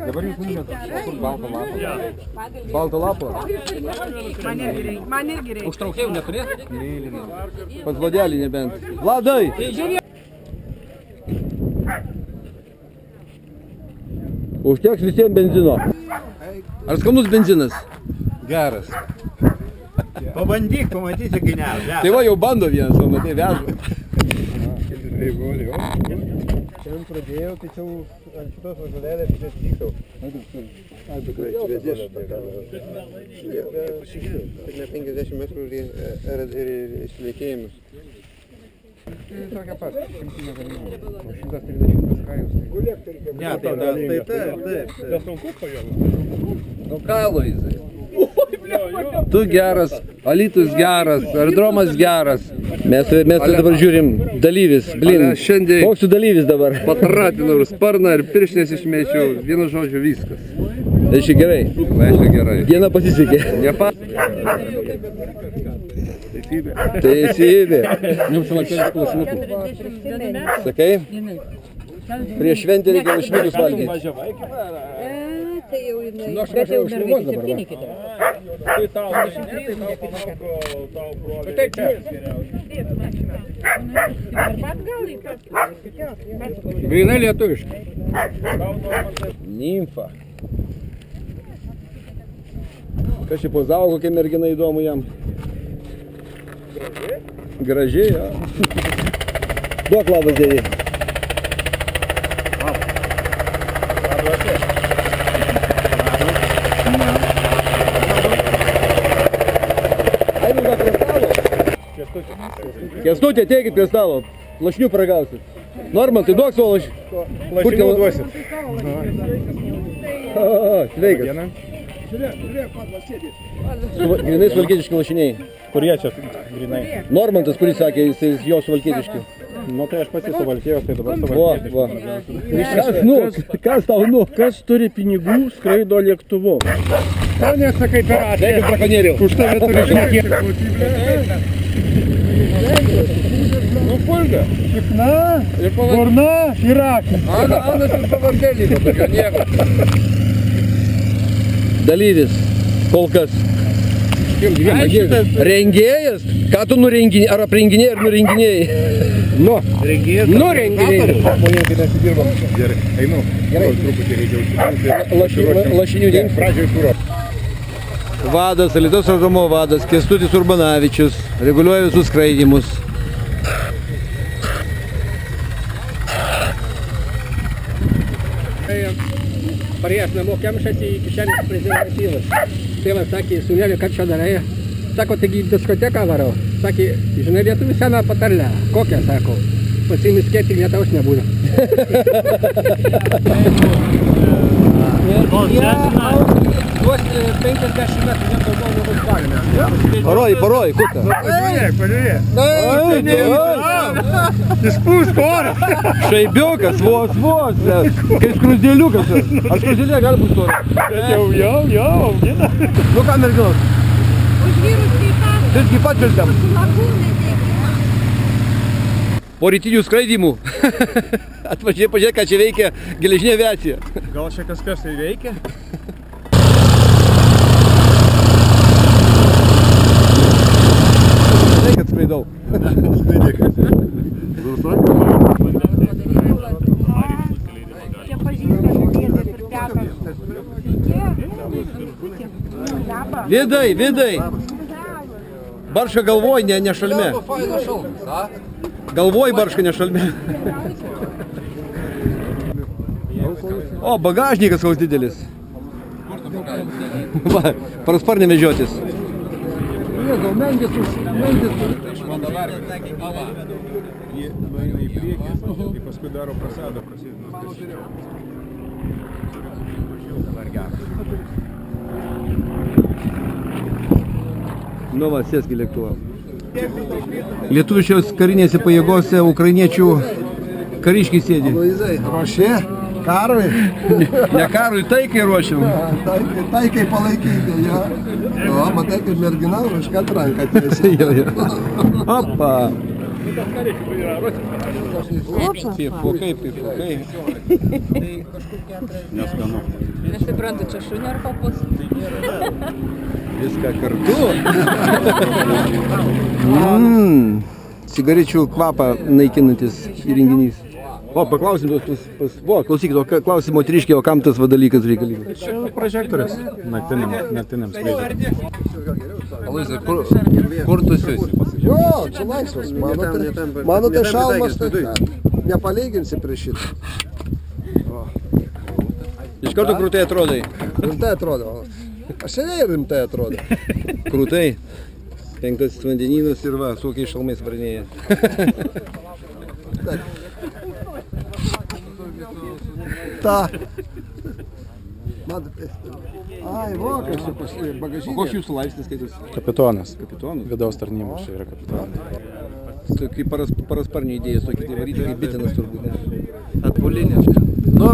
Dabar jūs minėt baltą lapą. Baltą lapą? Man irgi reikia. Užtraukėjų neturėt? Mėlyną. Pas vadelį nebent. Vladai! Užteks visiems benzino. Ar skanus benzinas? Geras. Pabandyk, pamatysi, kai ne. Tai va jau bando vienas, o matai vežu. Šiandien pradėjau, tačiau ant šitos važalėlės neatvykau. Ai, tikrai, šviesės. Ne 50 metrų ir išlėkėjimus. Tai tokia pat, 100 galimų. 130 kajus. Ne, tai taip. Sunku pajau. Nu ką, Luizai? Tu geras, Alytus geras, aerodromas geras. Mes dabar žiūrim dalyvis, blin. Šiandien Koks tu dalyvis dabar? patratinau ir sparną ir pirštinės išmėčiau, vienu žodžiu viskas. Tai čia gerai. Aišku, gerai. Diena pasisekė. Teisybė. Jums sulaukėlis klausimukų. Sakai? Prieš šventę reikia lašinius valgyti. Tai jau jinai, bet jau mergaitė 7 kitą. Tai tau 23, tai tau pamoko, tau broliai. Tai taip. Grynai lietuviškai. Nimfa. Kas čia pozavo, kokia mergina įdomu jam? Gražiai, jo. Duok labas, dėdė. Kęstutį, ateikit prie stalo. Lašinių paragausit. Normantai, duok savo lašinių. Lašinių duosit. Sveikas. Grinai suvalkietiški lašiniai. Kurie čia grinai? Normantas, kuris sakė, jis jo suvalkietiški. Nu tai aš pats suvalkėjau, tai dabar suvalkėtiški. Kas tau nu? Kas turi pinigų, skraido lėktuvu? Tau nesakai piratė. Sveikis, brakonieriau. Už tave turi šnekėti. Nu, pulga. Šikna, burna, širakė. Anas ir pavardėlį, tokio nieko. Dalyvis, kol kas. Rengėjas? Ką tu nurenginėjai? Ar aprenginėjai, ar nurenginėjai? Nu, rengėjas. Nurenginėjai. Žmonės, kai nesidirbam. Gerai, einu. Gerai. Truputį reikia užsikrūti. Lašinių dėms. Pradžioj kuro. Vadas, Alytaus aerodromo vadas, Kęstutis Urbanavičius, reguliuoja visus skraidymus. Parėjęs namo kemšasi į kišenės prezervatyvas. Tėvas sakė, sūneli, kad čia darai? Sako, taigi į diskoteką varau. Sakė, žinai, lietuvių seną patarlę. Kokią, sako? Pasiimis skėti, lietaus nebūna. Tuos 50 metrų netaugiau nebus galime. Paroj, kuka. Pažiūrėk. Išpūsk orą. Šaibiukas, vos, kaip skruzdėliukas. Ar skruzdėlė gali būti orą? Jau, augina. Nu ką, merginos? Už vyrus sveikatą. Visgi patvirtam. Po rytinių skraidymų. Atvažiai, pažiūrėk, ką čia veikia geležinė aviacija. Gal čia kažkas tai veikia? Kad skraidau. Skraidėk. Čia pažįsta žodėtas ir tepas. Vidai. Barška galvoj, ne šalme. Galvoj barška, ne šalme. O, bagažnikas koks didelis. Va, prasparnė vežiotis. Jie nueina į priekį ir paskui daro prasadą, prasideda. Nu va, sėski lėktuvą. Lietuviškos karinėse pajėgose ukrainiečių kariškiai sėdi. Luizai, ruošė? Karui? Ne karui, taikai ruošiam. Taikai palaikyti, jo. O, matai, kaip mergina užkat ranką tiesiai. Jo. Opa. Pifukai. Neskanu. Nesuprantu, čia šunio ar papus? Viską kartu. Cigarečių kvapą naikinantis įrenginys. O, paklausim klausykit, klausim moteriškiai, o kam tas dalykas reikalingas? Čia prožektorius naktiniam skraidžiam. Aloisai, kur tu siusi? Jo, čia laisvas. Mano tai šalmas, tai nepalyginsi prie šitą. Iš karto krūtai atrodai. Rimtai atrodo. Aš seniai rimtai atrodo. Krūtai. 5 vandenynas ir va, su kokiais šalmais varinėja. Ta. Ai, vokiečių bagažinė. O koks jūsų laipsnis skaitus? Kapitonas. Kapitonas? Vidaus tarnybos čia yra kapitonas. Tai kaip parasparniai idėjas, tokį tai varyti kaip bitinas turbūt, ne? Atpulinė. Nu,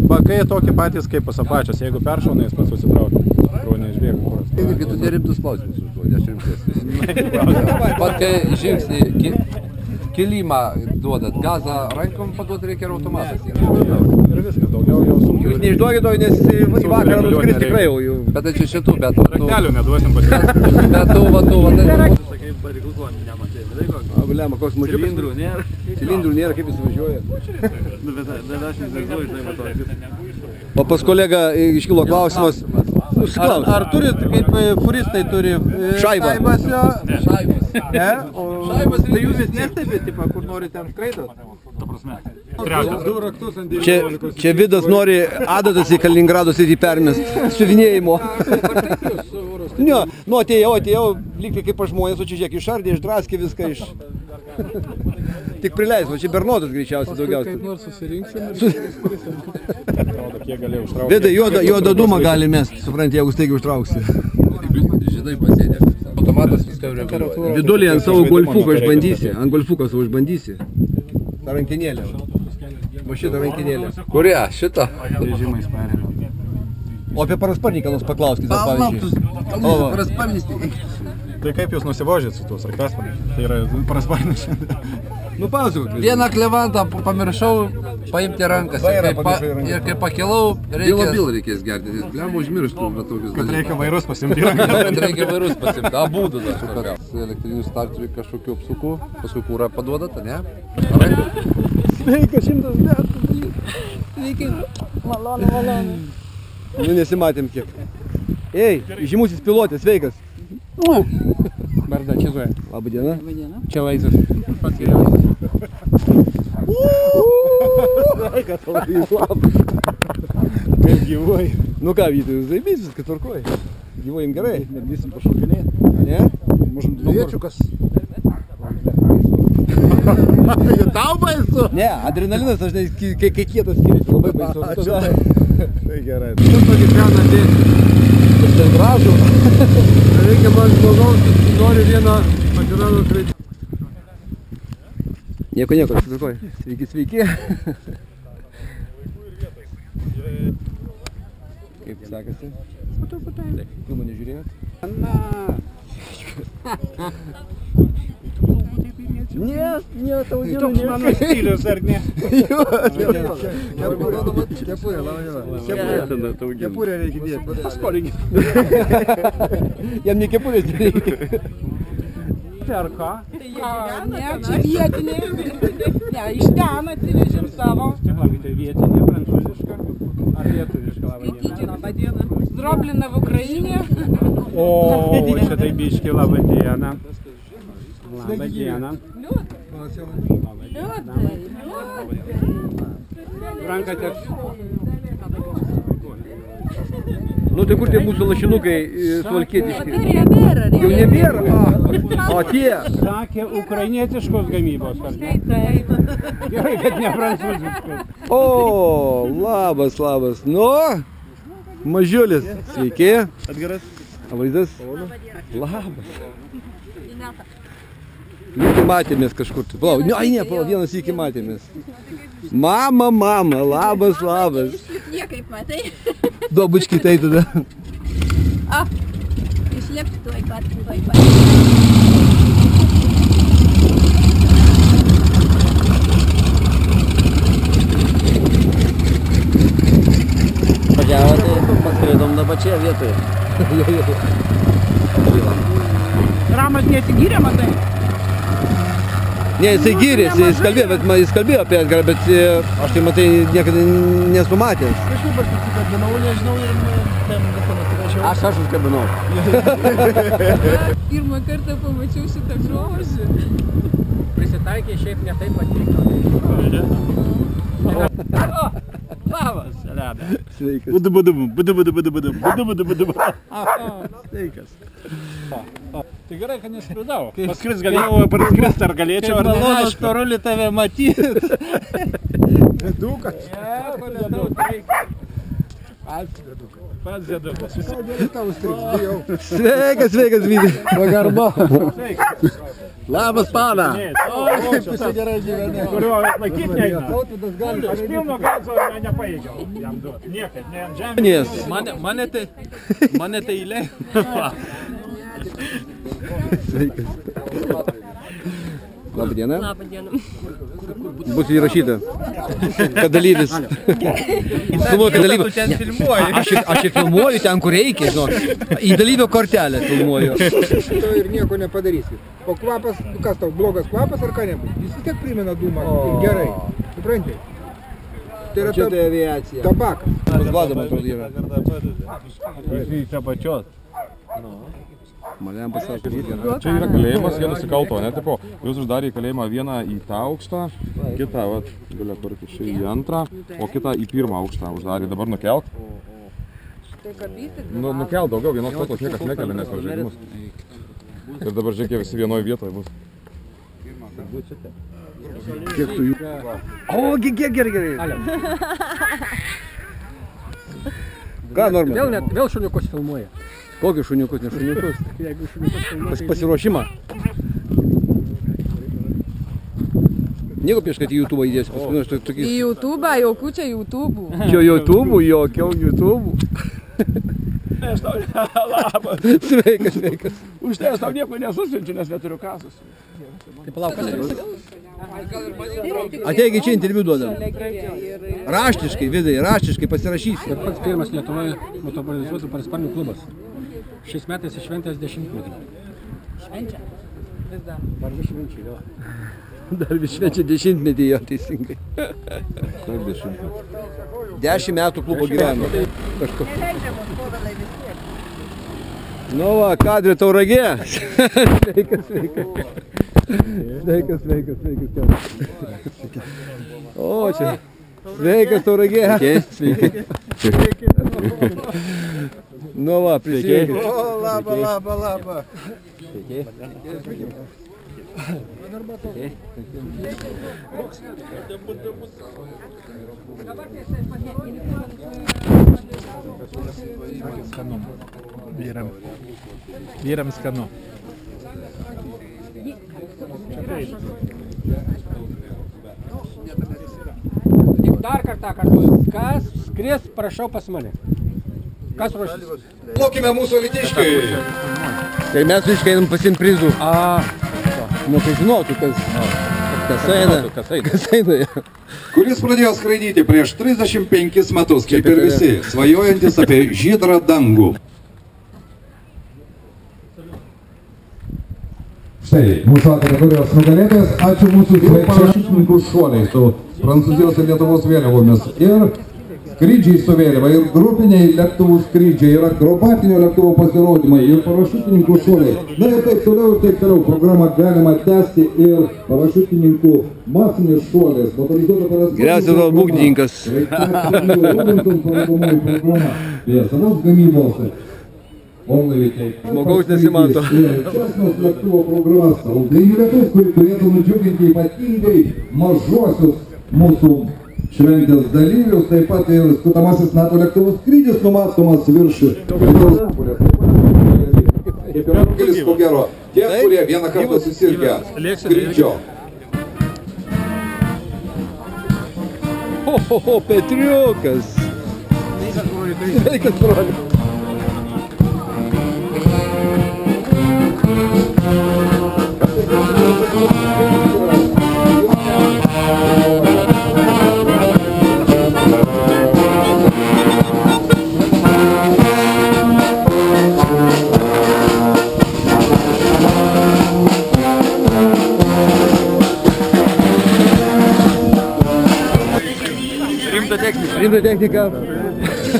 bakai tokie patys kaip pasapačios. Jeigu peršauna, jis pats susitraukia. Krūnė išbėga. Irgi tu nerimtus klausimus užduodi, aš rimtesnis. Pat kai žingsnį kilimą duodat, gazą rankom paduot reikia ir automatas. Ir viskas, daugiau jau sunku. Jūs neišduokit to, nes į vakarą nuskris tikrai jau. Bet tai čia šitų, bet tų. Raktelių neduosim pasiekti. Bet tų, va tų, va tai. Sakai, pareiklų nematė. Blemą, koks mažiukas. Cilindrų nėra. Cilindrų nėra, kaip jis važiuoja. Nu, bet aš neįsivaizduoju, žinai, matau. O pas kolegą iškilo klausimas. Ar turit, kaip furistai turi Šaibą. šaibas jo? Šaibas. Ne? O tai jūs nestebėt, tipo, kur nori ten skraidot? Du raktus ant 19. Čia Vidas nori adatas į Kaliningrado sritį permest. Siuvinėjimo. Ne, nu atėjau, lyg kaip pas žmonės, o čia žiūrėk, išardė, išdraskė viską iš... Tik prileis, o čia Bernotas greičiausiai daugiausiai. Kaip nors susirinksim. Atrodo, kiek galėjau užtraukti. Vidai, juodą dūmą gali mest, supranti, jeigu staigiai užtrauksi. Žinai, pasėdė. Automatas viską reguliuoja. Vidulį ant savo golfuko išbandysi, ant golfuko savo išbandysi. Ta rankinėlė. Va šitą rankinėlę. Kurią? Šitą? Režimais perėmė. O apie parasparnį, ką nors paklauskite, pavyzdžiui. Parasparnis. Tai kaip jūs nusivožėt su tuo sarkasmu? Tai yra parasparnis šiandien. Nu, pasakok. Vieną klevantą pamiršau paimti rankas ir kai pakilau, Reikės gerti, nes blem užmirštų tokius Kad reikia vairus pasimti ranką. reikia vairus pasimti, abudu dar. Su elektriniu starteriu kažkokiu apsuku, paskui kūrą paduodat, ne? Sveika, 100 metų. Sveiki. Malonu. Nu, nesimatėm kiek. Ei, žymusis pilotė, sveikas. Barda, čia zuoja. Labą dieną. Čia vaizdas. Pats geriausias. Kaip gyvuoji. Nu ką, Vytai, zaibys, viskas tvarkoja. Gyvuojam gerai. Bandysim pašokinėti. Ne? Možem Viečiukas. Tau baisu? Ne, adrenalinas dažnai, kai kietas skiriasi, labai baisu. Tai gerai. Čia tokį seną dėti. Tai gražu. Reikia man žmogaus, nori vieną patirano skraidį. Nieko, susitvarkoja. Sveiki. Kaip sekasi? Filmą nežiūrėjot? Ne, tau geriau. Toks mano stilius, ar ne? Kepurė, lava. Kepurė reikia dėti. Paskolinkit. Jam ne kepurės reikia. Per ką? Ne, čia vietiniai. Ne, iš ten atsivežėm savo. Tai vietinė, prancūziška. Ar lietuviška Labą dieną. Zdroblina v Ukrainie. O, čia tai biški, labą dieną. Labą dieną. Ranka teks. Nu tai kur tie mūsų lašinukai suvalkietiški? Nebėra, Jau nebėra? O tie? Sakė ukrainietiškos gamybos, ar ne? Taip. Gerai, kad ne prancūziškos. O, labas. Nu, mažiulis. Sveiki. Atgeras. Vaizdas? Labas. Lygiai matėmės kažkur. Palauk, vienas iki matėmės. Mama, labas. Jie kaip matai. Duobučki tai tada. Išlėpti tuoj pat. Sėdom dabar čia vietoje. Ramas nesigyrė, matai? Ne, jisai gyrėsi, jis kalbėjo apie Edgarą, bet aš tai matai niekada nesu matęs. Kažkaip aš prisikabinau, nežinau, ir ten panašiau. Aš užkabinau. Pirmą kartą pamačiau šitą grožį. Prisitaikė, šiaip ne taip patiko. Labas, Elena. Sveikas. Sveikas. Tai gerai, kad neskridau. Paskris galėjau parskristi, ar galėčiau, ar ne. Balonas storulį tave matyti. Dukas. Pats dėdukas. Sveikas, sveikas, Vydai. Pagarba. Labas, pana. Gerai gyvenai. Kurio laikyti neina. Aš pilno gazo nepaėgiau jam duoti. Niekad, ne ant žemės. Mane tai eilė. Sveikas. Labą dieną. Labą dieną. Bus įrašyta, kad dalyvis. Filmuoju, kad dalyvis. Aš ir filmuoju ten, kur reikia, žinok. Į dalyvio kortelę filmuoju. To ir nieko nepadarysi. O kvapas, kas tau, blogas kvapas ar ką nebus? Jis vis tiek primena dūmą. Gerai. Supranti? Tai yra Čia tai aviacija. tabakas. Pas vadomas atrodo yra. Čia pačios. Mariam pasakė, yra. Čia yra kalėjimas, jie nusikalto, ne, tipo, jūs uždarė į kalėjimą vieną į tą aukštą, kitą, vat, galia parkišai į antrą, o kitą į pirmą aukštą uždarė, dabar nukelk. Nukelk daugiau, vienos tautos niekas nekelia, nes per žaidimus. Ir dabar žiūrėk, jie visi vienoje vietoje bus. Kiek tu jų? O, kiek gerai. Ką norma? Vėl šuniukus filmuoja. Kokius šuniukus, ne šuniukus? Jeigu šuniukus filmuoja. Pasiruošimą. Nieko prieš, kad į YouTube įdėsiu. Į YouTube, jokių čia YouTube. Čia YouTube, jokio YouTube. Labas. Sveikas, sveikas. Už tai aš tau nieko nesusiunčiu, nes neturiu kasus. Tai palauk, kas Ateigi čia interviu duodam. Raštiškai, Vidai, raštiškai pasirašysi. pats pirmas Lietuvoje motorizuotų parsparnių klubas. Šiais metais iššventęs 10-metį. Švenčia. Vis dar. Dar vis švenčiai, jo. Dar vis švenčia 10-metį, jo, teisingai. 10 metų klubo gyvenimo. Nu va, kadrė Tauragė. Sveikas, sveikas. Sveikas, sveikas, sveikas. O, čia. Sveikas, Tauragė. Sveiki. Nu va, prisveikit. O, laba. Vyrams skanu. Dar kartą kartuoju. Kas skris, prašau pas mane. Kas ruošis? Plaukime mūsų alytiškiai. Tai mes iškai einam pasiimti prizų. Nu, tai žinotų, kas eina. Kuris pradėjo skraidyti prieš 35 metus, kaip ir visi, svajojantis apie žydrą dangų. Štai, mūsų kategorijos nugalėtojas, ačiū mūsų parašiutininkų šuoliai su Prancūzijos ir Lietuvos vėliavomis. Ir skrydžiai su vėliava, ir grupiniai lėktuvų skrydžiai, ir akrobatinio lėktuvo pasirodymai, ir parašiutininkų šuoliai. Na ir taip toliau, programą galima tęsti ir parašiutininkų masinis šuolis. Geriausias gal būgnininkas. Žmogaus nesimato. Lėktuvo programas, dviejų lėktuvų, kuri turėtų nudžiuginti ypatingai mažuosius mūsų šventės dalyvius, taip pat ir skutamasis NATO lėktuvų skrydis numatomas virš kaip ir daugelis, ko gero, tie, kurie vieną kartą susirgę skrydžio. O, Petriukas. Sveikas, broli. Žibrio technika.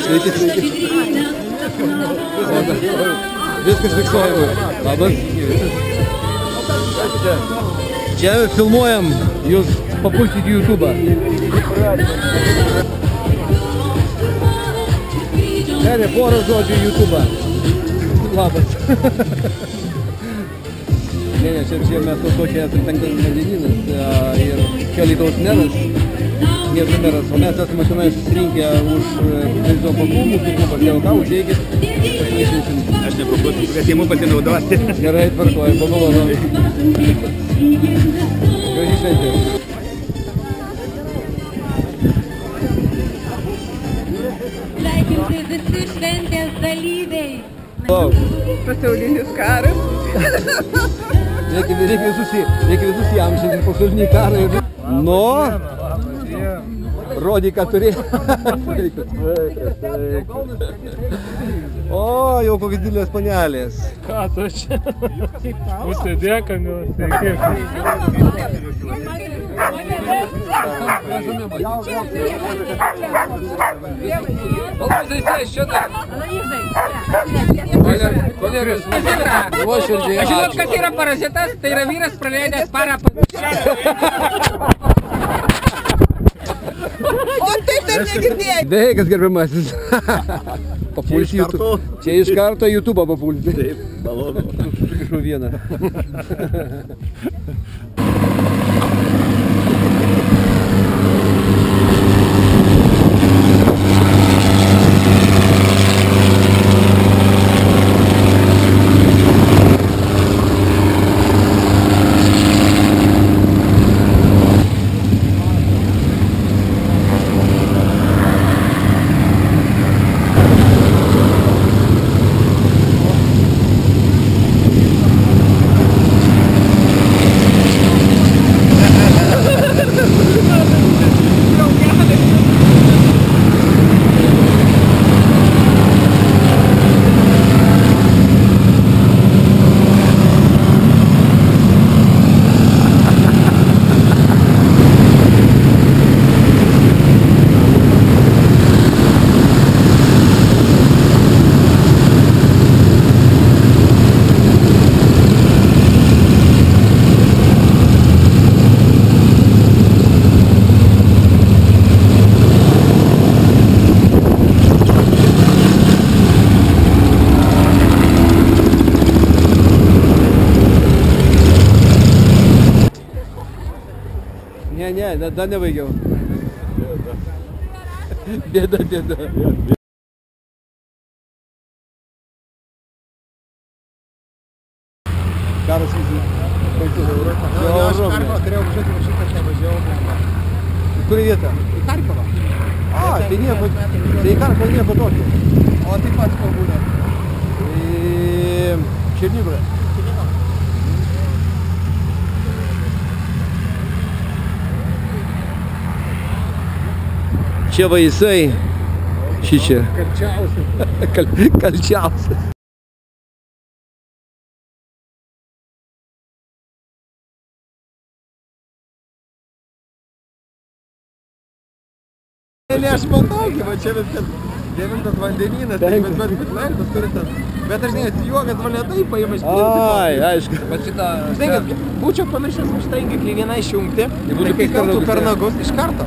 Sveiki, sveiki. Viskas fiksuojama. Labas. Čia filmuojam, jūs papulsit į YouTube'ą. Gerai, porą žodžių į YouTube'ą. Labas. Ne, čia mes tokie 5 vandenynas ir čia Alytaus meras, miesto meras, o mes esame tenai susirinkę už Prizon Pakų, mūsų klubas Jauka, užeikit. Aš nepabuosiu, kad jie mūsų pasinaudosi. Gerai, tvarkoju, pamalonu. Gražiai šventė. Sveikinti visi šventės dalyviai. Pasaulinis karas. Reikia visus įamžinti pasaulinį karą. Nu, rodyk, ką turi. O, jau kokios didelės panelės. Ką tu čia? Užsidėka, nu, sveiki. Žinot, kas yra parazitas? Tai yra vyras praleidęs parą. O taip dar negirdėjai. Veikas, gerbiamasis. Papulsi YouTube. Čia iš karto YouTube'ą papulsi. Taip, malonu. Iš vieną. Ne, dar nebaigiau. Bėda. Karas visi. Aš Karkovą turėjau važiuoti, va šitą aš nevažiavau. Į kurį vietą? Į Karkovą. Tai nieko, tai į Karkovą nieko tokio. O taip pat kur būna? Į Černigovą. Čia vaisai, šičia. Kalčiausias. Ne, aš matau, va čia viskas 9 vandenynas, bet aš žinai, juokas valėtai paima iš principo. Ai, aišku. Bet šitą... Žinai, kad būčiau pamiršęs šitą įgiklį vieną išjungti, kai kaltų per nagus iš karto.